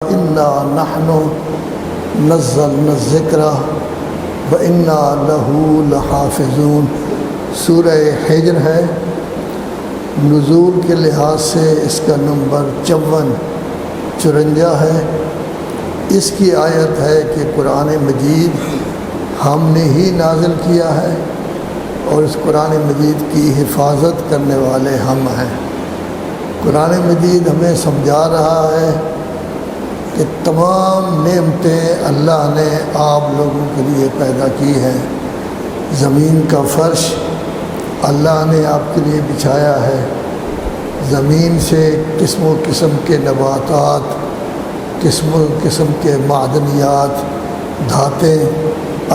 انا نحن نزلنا الذکر وانا لہ لحافظون۔ سورہ حجر ہے، نزول کے لحاظ سے اس کا نمبر 54 ہے۔ اس کی آیت ہے کہ قرآن مجید ہم نے ہی نازل کیا ہے اور اس قرآن مجید کی حفاظت کرنے والے ہم ہیں۔ قرآن مجید ہمیں سمجھا رہا ہے کہ تمام نعمتیں اللہ نے آپ لوگوں کے لیے پیدا کی ہیں۔ زمین کا فرش اللہ نے آپ کے لیے بچھایا ہے۔ زمین سے قسم و قسم کے نباتات، قسم و قسم کے معدنیات، دھاتیں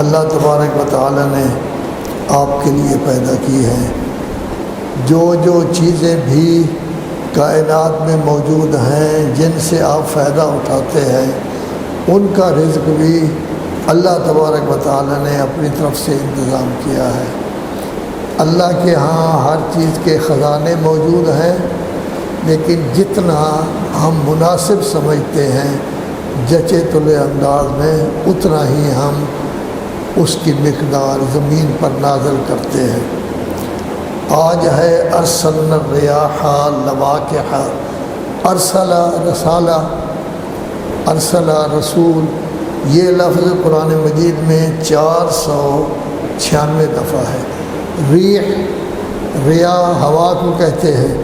اللہ تبارک و تعالی نے آپ کے لیے پیدا کی ہیں۔ جو چیزیں بھی کائنات میں موجود ہیں جن سے آپ فائدہ اٹھاتے ہیں، ان کا رزق بھی اللہ تبارک و تعالی نے اپنی طرف سے انتظام کیا ہے۔ اللہ کے ہاں ہر چیز کے خزانے موجود ہیں، لیکن جتنا ہم مناسب سمجھتے ہیں جچے تلے انداز میں، اتنا ہی ہم اس کی مقدار زمین پر نازل کرتے ہیں۔ آج ہے ارسلنا الریاح لواقح، رسالہ، ارسل رسول، یہ لفظ قرآن مجید میں 496 دفعہ ہے۔ ریاح ہوا کو کہتے ہیں،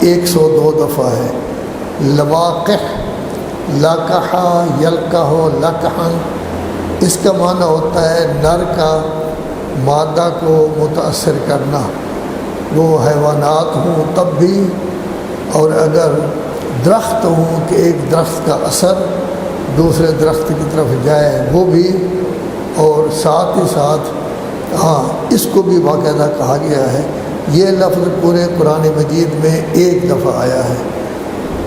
102 دفعہ ہے۔ لواقح، لقح یلقح لقحا، اس کا معنی ہوتا ہے نر کا مادہ کو متاثر کرنا، وہ حیوانات ہوں تب بھی، اور اگر درخت ہوں کہ ایک درخت کا اثر دوسرے درخت کی طرف جائے وہ بھی، اور ساتھ ہی ساتھ اس کو بھی باقاعدہ کہا گیا ہے۔ یہ لفظ پورے قرآن مجید میں ایک دفعہ آیا ہے۔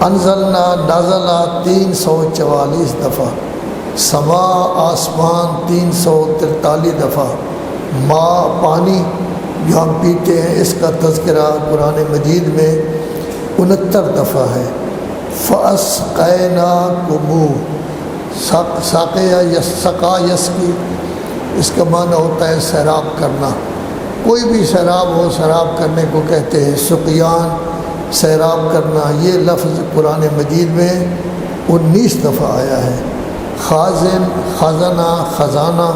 انزلنا، نازلہ 344 دفعہ، سما آسمان 343 دفعہ، ماء پانی جو ہم پیتے ہیں اس کا تذکرہ قرآن مجید میں 69 دفعہ ہے۔ فَأَسْقَيْنَاكُمُ، ساقیہ یسقا یسقی، اس کا معنی ہوتا ہے سیراب کرنا۔ کوئی بھی سیراب ہو، سیراب کرنے کو کہتے ہیں سقیان، سیراب کرنا۔ یہ لفظ قرآن مجید میں 19 دفعہ آیا ہے۔ خازن، خزانہ، خزانہ،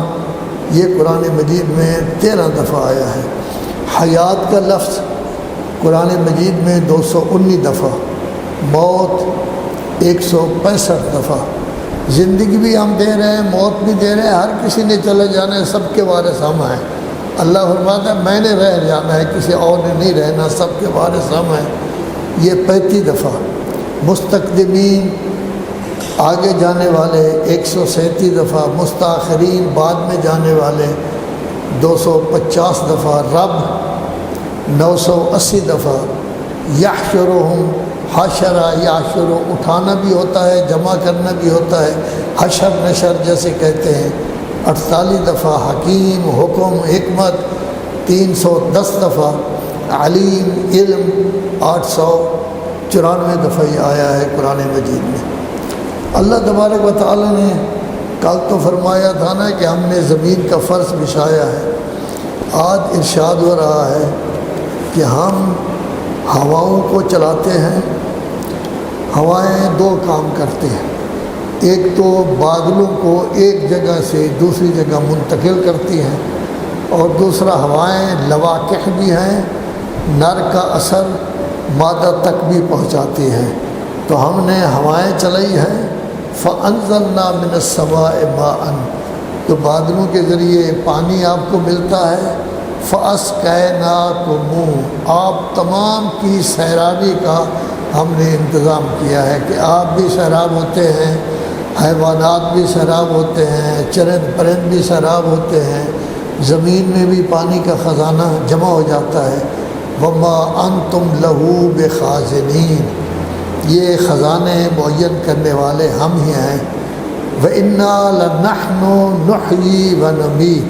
یہ قرآن مجید میں 13 دفعہ آیا ہے۔ حیات کا لفظ قرآن مجید میں 219 دفعہ، موت 165 دفعہ۔ زندگی بھی ہم دے رہے ہیں، موت بھی دے رہے ہیں، ہر کسی نے چلے جانا ہے، سب کے وارث ہم ہیں۔ اللہ فرماتا ہے میں نے رہ جانا ہے، کسی اور نے نہیں رہنا، سب کے وارث ہم ہیں۔ یہ 35 دفعہ۔ مستقدمین، آگے جانے والے 137 دفعہ، مستاخرین، بعد میں جانے والے 250 دفعہ، رب 980 دفعہ، یحشرہم، حشرہ یحشر، اٹھانا بھی ہوتا ہے، جمع کرنا بھی ہوتا ہے، حشر نشر جیسے کہتے ہیں، 48 دفعہ۔ حکیم، حکم، حکمت 310 دفعہ۔ علیم، علم 894 دفعہ یہ آیا ہے قرآن مجید میں۔ اللہ تبارک و تعالی نے کل تو فرمایا تھا نا کہ ہم نے زمین کا فرش بچھایا ہے۔ آج ارشاد ہو رہا ہے کہ ہم ہواؤں کو چلاتے ہیں۔ ہوائیں 2 کام کرتے ہیں، ایک تو بادلوں کو ایک جگہ سے دوسری جگہ منتقل کرتی ہیں، اور دوسرا ہوائیں لواقح بھی ہیں، نر کا اثر مادہ تک بھی پہنچاتی ہیں۔ تو ہم نے ہوائیں چلائی ہیں۔ فَأَنزَلْنَا مِنَ السَّمَاءِ مَاءً، تو بادلوں کے ذریعے پانی آپ کو ملتا ہے۔ فَأَسْقَيْنَاكُمُ، آپ تمام کی سیرابی کا ہم نے انتظام کیا ہے کہ آپ بھی سیراب ہوتے ہیں، حیوانات بھی سیراب ہوتے ہیں، چرند پرند بھی سیراب ہوتے ہیں، زمین میں بھی پانی کا خزانہ جمع ہو جاتا ہے۔ وَمَا أَنْتُمْ لَهُ بِخَازِنِينَ، یہ خزانے معین کرنے والے ہم ہی ہیں۔ وَإِنَّا لَنَحْنُ نُحْيِي وَنُمِيتُ،